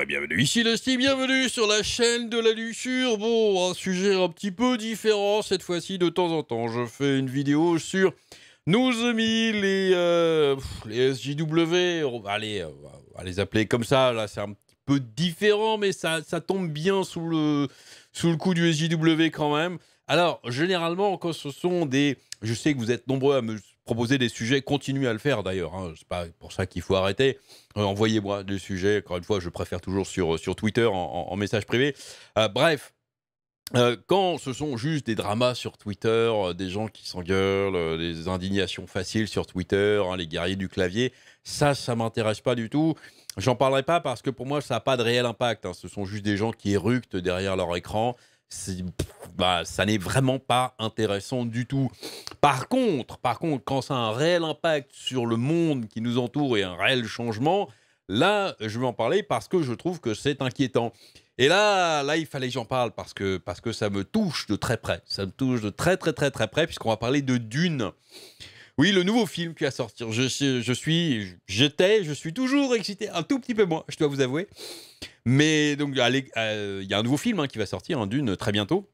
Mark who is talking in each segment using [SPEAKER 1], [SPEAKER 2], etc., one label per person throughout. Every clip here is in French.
[SPEAKER 1] et bienvenue ici Lusty, bienvenue sur la chaîne de la luxure. Bon, un sujet un petit peu différent cette fois-ci de temps en temps. Je fais une vidéo sur nos amis, les SJW. On va les appeler comme ça. Là, c'est un petit peu différent, mais ça tombe bien sous le coup du SJW quand même. Alors, généralement, quand ce sont des... Je sais que vous êtes nombreux à me proposer des sujets, continuez à le faire d'ailleurs. Hein. C'est pas pour ça qu'il faut arrêter. Envoyez-moi des sujets. Encore une fois, je préfère toujours sur Twitter en message privé. Bref. Quand ce sont juste des dramas sur Twitter, des gens qui s'engueulent, des indignations faciles sur Twitter, hein, les guerriers du clavier, ça m'intéresse pas du tout. J'en parlerai pas parce que pour moi, ça n'a pas de réel impact. Hein. Ce sont juste des gens qui éructent derrière leur écran. Ça n'est vraiment pas intéressant du tout. Par contre, quand ça a un réel impact sur le monde qui nous entoure et un réel changement, là, je vais en parler parce que je trouve que c'est inquiétant. Et là, il fallait que j'en parle parce que ça me touche de très près. Ça me touche de très près puisqu'on va parler de Dune. Oui, le nouveau film qui va sortir. Je suis toujours excité, un tout petit peu moins, je dois vous avouer. Mais donc, il y a un nouveau film qui va sortir, Dune, très bientôt.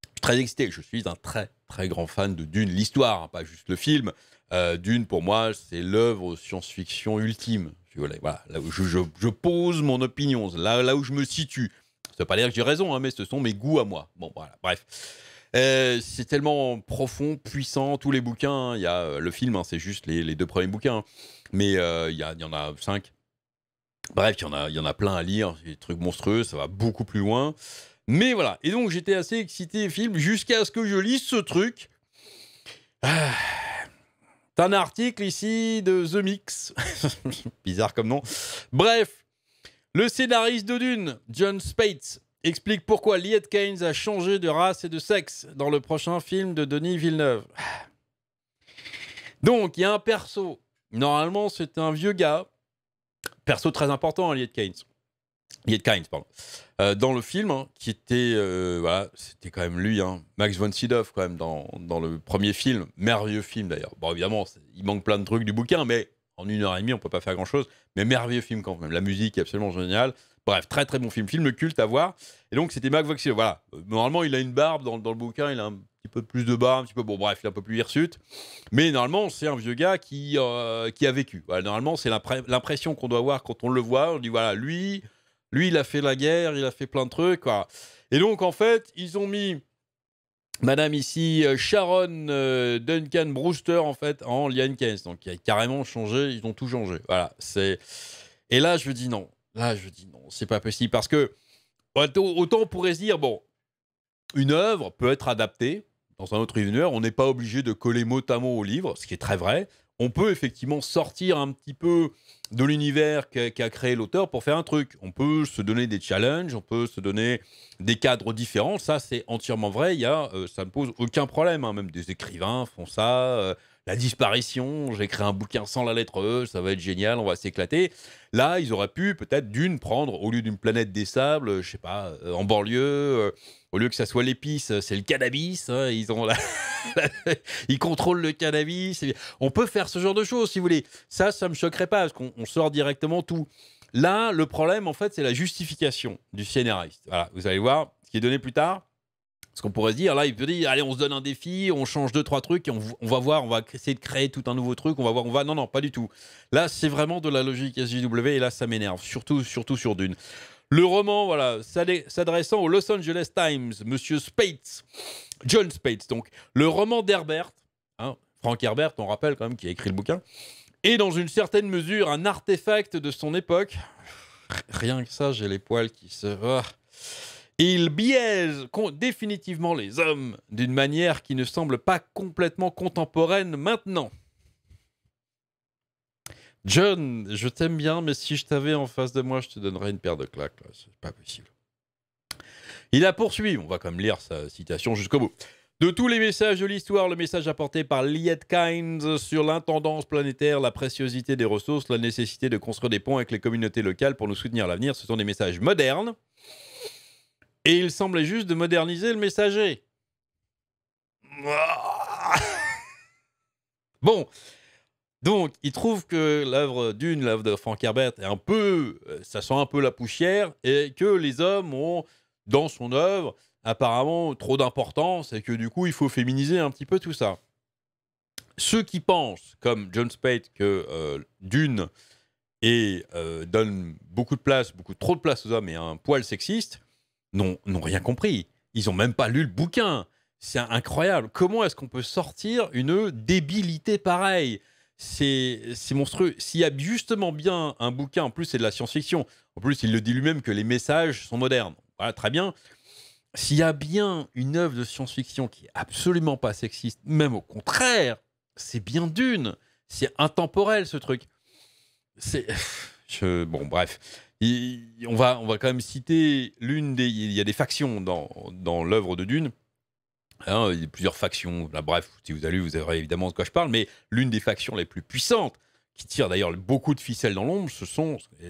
[SPEAKER 1] Je suis très excité. Je suis un très grand fan de Dune, l'histoire, hein, pas juste le film. Dune, pour moi, c'est l'œuvre science-fiction ultime. Voilà, là où je pose mon opinion, là où je me situe. Ça ne veut pas dire que j'ai raison, hein, mais ce sont mes goûts à moi. Bon, voilà, bref. C'est tellement profond, puissant, tous les bouquins. Hein, il y a le film, hein, c'est juste les 2 premiers bouquins. Hein, mais il y en a 5. Bref, il y en a plein à lire. Des trucs monstrueux, ça va beaucoup plus loin. Mais voilà. Et donc, j'étais assez excité, film, jusqu'à ce que je lise ce truc. T'as un article ici de The Mix. Bizarre comme nom. Bref. Le scénariste de Dune, Jon Spaihts, explique pourquoi Liet Kynes a changé de race et de sexe dans le prochain film de Denis Villeneuve. Donc, il y a un perso. Normalement, c'est un vieux gars. Perso très important, Liet Kynes. Dans le film, qui était... voilà, c'était quand même lui, Max von Sydow, quand même, dans le premier film. Merveilleux film, d'ailleurs. Bon, évidemment, il manque plein de trucs du bouquin, mais... En 1h30, on peut pas faire grand-chose, mais merveilleux film quand même. La musique est absolument géniale. Bref, très bon film culte à voir. Et donc, c'était Max von Sydow. Voilà. Normalement, il a une barbe dans le bouquin, il a un petit peu plus de barbe, un petit peu... Bon, bref, il est un peu plus hirsute. Mais normalement, c'est un vieux gars qui a vécu. Voilà, normalement, c'est l'impression qu'on doit avoir quand on le voit. On dit, voilà, lui, il a fait la guerre, il a fait plein de trucs, quoi. Et donc, en fait, ils ont mis... Madame ici, Sharon Duncan Brewster, en fait, en Liet Kynes. Donc, il a carrément changé, ils ont tout changé. Voilà, c'est... Et là, je dis non. C'est pas possible. Parce que, autant on pourrait se dire, bon, une œuvre peut être adaptée dans un autre univers. On n'est pas obligé de coller mot à mot au livre, ce qui est très vrai. On peut effectivement sortir un petit peu de l'univers qu'a créé l'auteur pour faire un truc. On peut se donner des challenges, on peut se donner des cadres différents. Ça, c'est entièrement vrai. Ça ne pose aucun problème. Même des écrivains font ça. La disparition, j'écris un bouquin sans la lettre E, ça va être génial, on va s'éclater. Là, ils auraient pu peut-être prendre, au lieu d'une planète des sables, je sais pas, en banlieue, au lieu que ça soit l'épice, c'est le cannabis. Ils contrôlent le cannabis. On peut faire ce genre de choses, si vous voulez. Ça me choquerait pas, parce qu'on sort directement tout. Là, le problème, en fait, c'est la justification du scénariste. Voilà, vous allez voir, ce qui est donné plus tard. Ce qu'on pourrait se dire, là, il peut dire, allez, on se donne un défi, on change 2-3 trucs, et on va voir, on va essayer de créer tout un nouveau truc, on va voir, Non, pas du tout. Là, c'est vraiment de la logique SJW, et là, ça m'énerve, surtout sur Dune. Le roman, voilà, s'adressant au Los Angeles Times, Monsieur Spaihts, Jon Spaihts, donc, le roman d'Herbert, Frank Herbert, on rappelle quand même, qui a écrit le bouquin, est dans une certaine mesure un artefact de son époque. Rien que ça, j'ai les poils qui se... Il biaise définitivement les hommes d'une manière qui ne semble pas complètement contemporaine maintenant. John, je t'aime bien, mais si je t'avais en face de moi, je te donnerais une paire de claques. Là. C'est pas possible. Il a poursuivi, on va quand même lire sa citation jusqu'au bout. De tous les messages de l'histoire, le message apporté par Liet Kynes sur l'intendance planétaire, la préciosité des ressources, la nécessité de construire des ponts avec les communautés locales pour nous soutenir à l'avenir, ce sont des messages modernes. Et il semblait juste de moderniser le messager. Bon, Donc, il trouve que l'œuvre Dune, l'œuvre de Frank Herbert, est un peu, ça sent un peu la poussière et que les hommes ont, dans son œuvre, apparemment trop d'importance et que du coup, il faut féminiser un petit peu tout ça. Ceux qui pensent, comme John Spade, que Dune donne beaucoup de place, beaucoup trop de place aux hommes et un poil sexiste, n'ont rien compris. Ils n'ont même pas lu le bouquin. C'est incroyable. Comment est-ce qu'on peut sortir une débilité pareille? C'est monstrueux. S'il y a justement bien un bouquin, en plus c'est de la science-fiction, en plus il le dit lui-même que les messages sont modernes. Voilà, très bien. S'il y a bien une œuvre de science-fiction qui est absolument pas sexiste, même au contraire, c'est bien Dune. C'est intemporel ce truc. C'est bon, bref. On va quand même citer l'une des. Il y a des factions dans l'œuvre de Dune. Hein, il y a plusieurs factions. Là, bref, si vous allez, vous verrez évidemment de quoi je parle. Mais l'une des factions les plus puissantes, qui tire d'ailleurs beaucoup de ficelles dans l'ombre,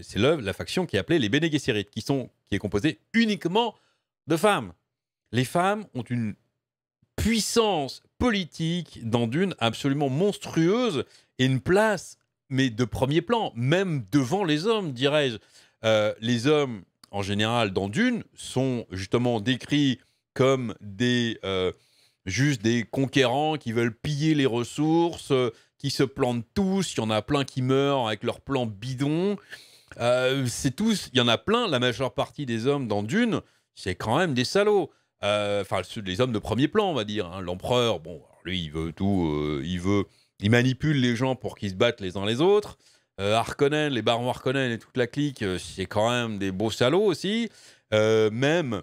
[SPEAKER 1] c'est la faction qui est appelée les Bene Gesserit, qui est composée uniquement de femmes. Les femmes ont une puissance politique dans Dune absolument monstrueuse et une place, mais de premier plan, même devant les hommes, dirais-je. Les hommes, en général, dans Dune, sont justement décrits comme juste des conquérants qui veulent piller les ressources, qui se plantent tous. Il y en a plein qui meurent avec leurs plans bidons. Il y en a plein. La majeure partie des hommes dans Dune, c'est quand même des salauds. Enfin, les hommes de premier plan, on va dire. Hein. L'empereur, bon, lui, il veut tout. Il manipule les gens pour qu'ils se battent les uns les autres. Harkonnen, les barons Harkonnen et toute la clique, c'est quand même des beaux salauds aussi. Même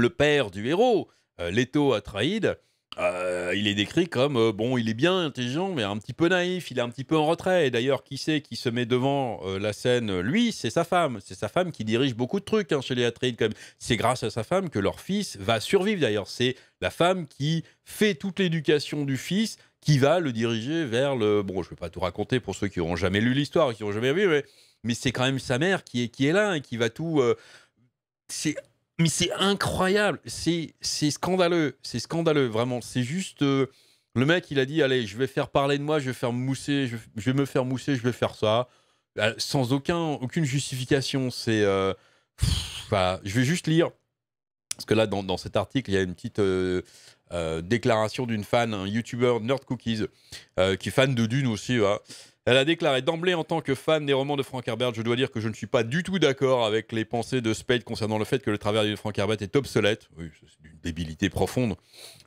[SPEAKER 1] le père du héros, Leto Atreides, il est décrit comme, bon, il est bien intelligent, mais un petit peu naïf, il est un petit peu en retrait. Et d'ailleurs, qui c'est qui se met devant la scène? Lui, c'est sa femme. C'est sa femme qui dirige beaucoup de trucs chez les Atreides. C'est grâce à sa femme que leur fils va survivre, d'ailleurs. C'est la femme qui fait toute l'éducation du fils, qui va le diriger vers le... Bon, je ne vais pas tout raconter pour ceux qui n'auront jamais lu l'histoire, qui n'ont jamais vu, mais c'est quand même sa mère qui est là et qui va tout... Mais c'est incroyable, c'est scandaleux, vraiment. C'est juste, le mec, il a dit, allez, je vais faire parler de moi, je vais faire mousser, je vais me faire mousser, je vais faire ça, sans aucune justification. Enfin, je vais juste lire, parce que là, dans cet article, il y a une petite déclaration d'une fan, un YouTuber Nerd Cookies, qui est fan de Dune aussi, voilà. Elle a déclaré d'emblée, en tant que fan des romans de Frank Herbert, je dois dire que je ne suis pas du tout d'accord avec les pensées de Spade concernant le fait que le travail de Frank Herbert est obsolète. Oui, c'est d'une débilité profonde.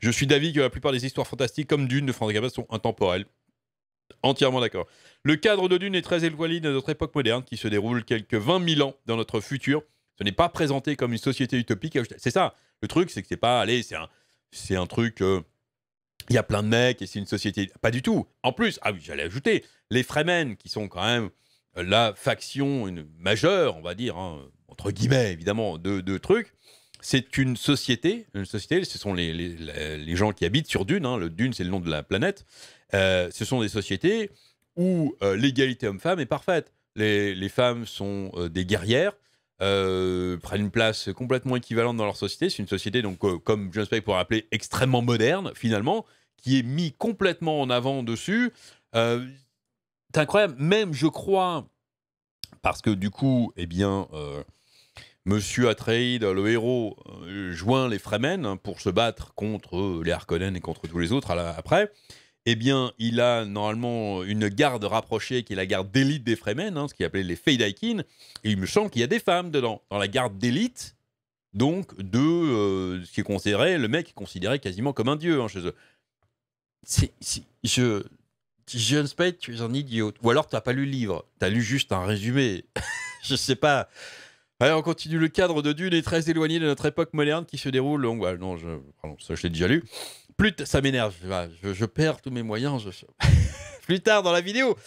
[SPEAKER 1] Je suis d'avis que la plupart des histoires fantastiques comme Dune de Frank Herbert sont intemporelles. Entièrement d'accord. Le cadre de Dune est très éloigné de notre époque moderne qui se déroule quelques 20 000 ans dans notre futur. Ce n'est pas présenté comme une société utopique. C'est ça. Le truc, c'est que c'est pas... Allez, c'est un truc... Il y a plein de mecs et c'est une société... Pas du tout. En plus, ah oui, j'allais ajouter, les Fremen, qui sont quand même la faction majeure, on va dire, hein, entre guillemets, évidemment, de trucs, c'est une société, ce sont les gens qui habitent sur Dune, hein, le Dune, c'est le nom de la planète, ce sont des sociétés où l'égalité homme-femme est parfaite. Les femmes sont des guerrières, prennent une place complètement équivalente dans leur société. C'est une société, donc, comme John Spade pourrait appeler, extrêmement moderne, finalement, qui est mis complètement en avant dessus. C'est incroyable. Même, je crois, parce que du coup, eh bien, Monsieur Atreides, le héros, joint les Fremen hein, pour se battre contre les Harkonnen et contre tous les autres après. Eh bien, il a normalement une garde rapprochée qui est la garde d'élite des Fremen, hein, ce qui est appelé les Feydakin. Et il me semble qu'il y a des femmes dedans, dans la garde d'élite, donc de ce qui est considéré, le mec est considéré quasiment comme un dieu hein, chez eux. John Spade, tu es un idiot. Ou alors tu n'as pas lu le livre, tu as lu juste un résumé. Je sais pas. Allez, on continue. Le cadre de Dune est très éloigné de notre époque moderne qui se déroule. Donc, ouais, non, pardon, ça je l'ai déjà lu. Ça m'énerve, je perds tous mes moyens. Plus tard dans la vidéo,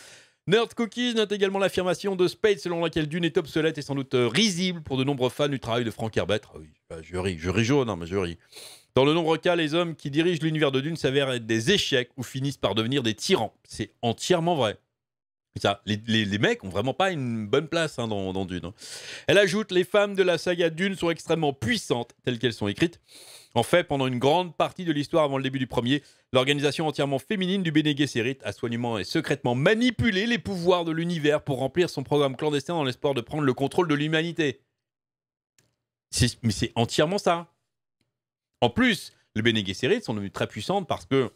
[SPEAKER 1] Nerd Cookies note également l'affirmation de Spade selon laquelle Dune est obsolète et sans doute risible pour de nombreux fans du travail de Frank Herbert. Ah oui, je ris jaune, hein, mais je ris. Dans de nombreux cas, les hommes qui dirigent l'univers de Dune s'avèrent être des échecs ou finissent par devenir des tyrans. C'est entièrement vrai. Ça, les mecs ont vraiment pas une bonne place hein, dans Dune. Hein. Elle ajoute: les femmes de la saga Dune sont extrêmement puissantes, telles qu'elles sont écrites. En fait, pendant une grande partie de l'histoire avant le début du premier, l'organisation entièrement féminine du Bene Gesserit a soigneusement et secrètement manipulé les pouvoirs de l'univers pour remplir son programme clandestin dans l'espoir de prendre le contrôle de l'humanité. Mais c'est entièrement ça. En plus, les Bene Gesserit sont devenus très puissantes parce que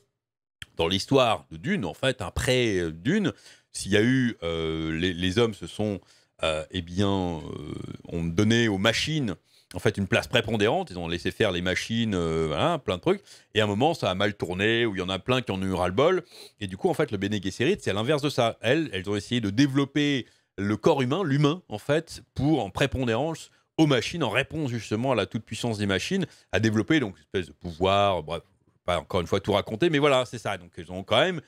[SPEAKER 1] dans l'histoire de Dune, en fait, après Dune, s'il y a eu les hommes se sont ont donné aux machines en fait une place prépondérante, ils ont laissé faire les machines, voilà, plein de trucs. Et à un moment, ça a mal tourné, où il y en a plein qui en ont eu ras-le-bol. Et du coup, en fait, le Bene Gesserit, c'est à l'inverse de ça. Elles ont essayé de développer le corps humain, l'humain, en fait, pour en prépondérance aux machines, en réponse justement à la toute-puissance des machines, à développer donc une espèce de pouvoir, bref, pas encore une fois tout raconter, mais voilà, c'est ça. Donc, ils ont quand même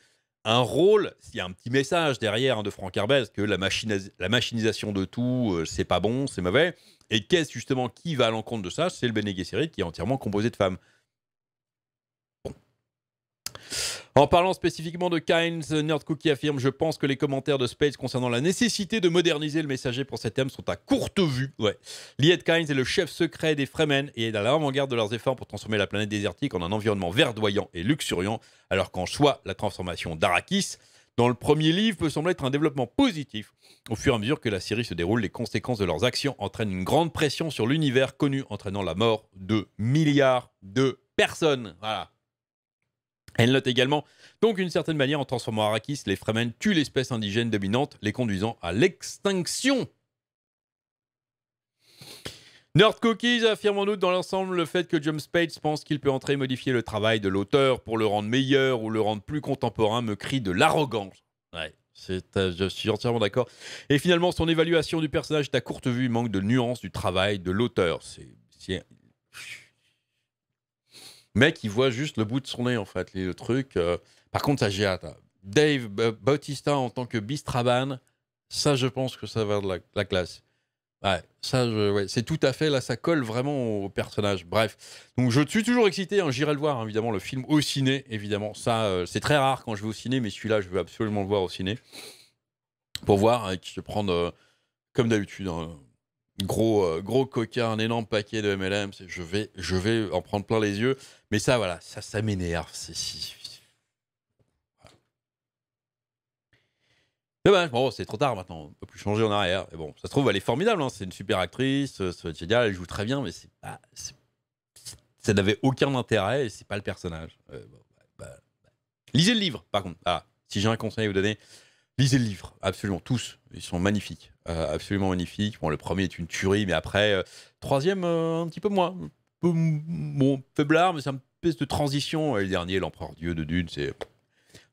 [SPEAKER 1] un rôle, s'il y a un petit message derrière hein, de Frank Herbert, que la machinisation de tout, c'est pas bon, c'est mauvais. Et qu'est-ce justement qui va à l'encontre de ça? C'est le Bene Gesserit qui est entièrement composé de femmes. Bon. En parlant spécifiquement de Kynes, Nerd Cookie affirme: je pense que les commentaires de Space concernant la nécessité de moderniser le messager pour ces thèmes sont à courte vue. Ouais. Liet Kynes est le chef secret des Fremen et est à l'avant-garde de leurs efforts pour transformer la planète désertique en un environnement verdoyant et luxuriant, alors qu'en soi, la transformation d'Arrakis dans le premier livre peut sembler être un développement positif. Au fur et à mesure que la série se déroule, les conséquences de leurs actions entraînent une grande pression sur l'univers connu, entraînant la mort de milliards de personnes. Voilà. Elle note également, donc d'une certaine manière, en transformant Arrakis, les Fremen tuent l'espèce indigène dominante, les conduisant à l'extinction. Nerd Cookies affirme en outre dans l'ensemble le fait que James Space pense qu'il peut entrer et modifier le travail de l'auteur pour le rendre meilleur ou le rendre plus contemporain me crie de l'arrogance. Ouais, je suis entièrement d'accord. Et finalement, son évaluation du personnage est à courte vue, il manque de nuance du travail de l'auteur. Mec, il voit juste le bout de son nez, en fait, le truc. Par contre, ça, j'ai hâte. Dave Bautista en tant que Beast Raban, ça, je pense que ça va avoir de la classe. Ouais, ça, ouais, c'est tout à fait, là, ça colle vraiment au personnage. Bref, donc je suis toujours excité, hein, j'irai le voir, hein, évidemment, le film au ciné, évidemment. Ça, c'est très rare quand je vais au ciné, mais celui-là, je veux absolument le voir au ciné. Pour voir, et je vais prendre, comme d'habitude, un gros coca, un énorme paquet de MLM. Je vais en prendre plein les yeux. Mais ça, voilà, ça m'énerve. Dommage, bon, c'est trop tard maintenant, on peut plus changer en arrière. Mais bon, ça se trouve, elle est formidable, hein, c'est une super actrice, ça va être génial, elle joue très bien, mais ça n'avait aucun intérêt et c'est pas le personnage. Bon, lisez le livre, par contre. Ah, si j'ai un conseil à vous donner, lisez le livre, absolument, tous. Ils sont magnifiques, absolument magnifiques. Bon, le premier est une tuerie, mais après, troisième, un petit peu moins. Bon, faiblard, mais c'est une espèce de transition. Et le dernier, l'Empereur Dieu de Dune, c'est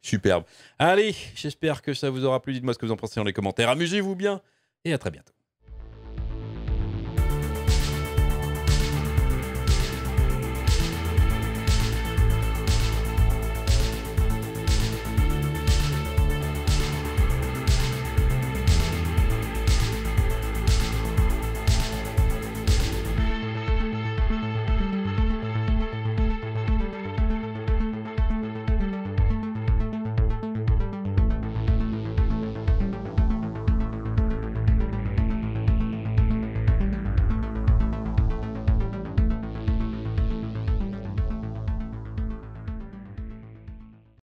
[SPEAKER 1] superbe. Allez, j'espère que ça vous aura plu. Dites-moi ce que vous en pensez dans les commentaires. Amusez-vous bien et à très bientôt.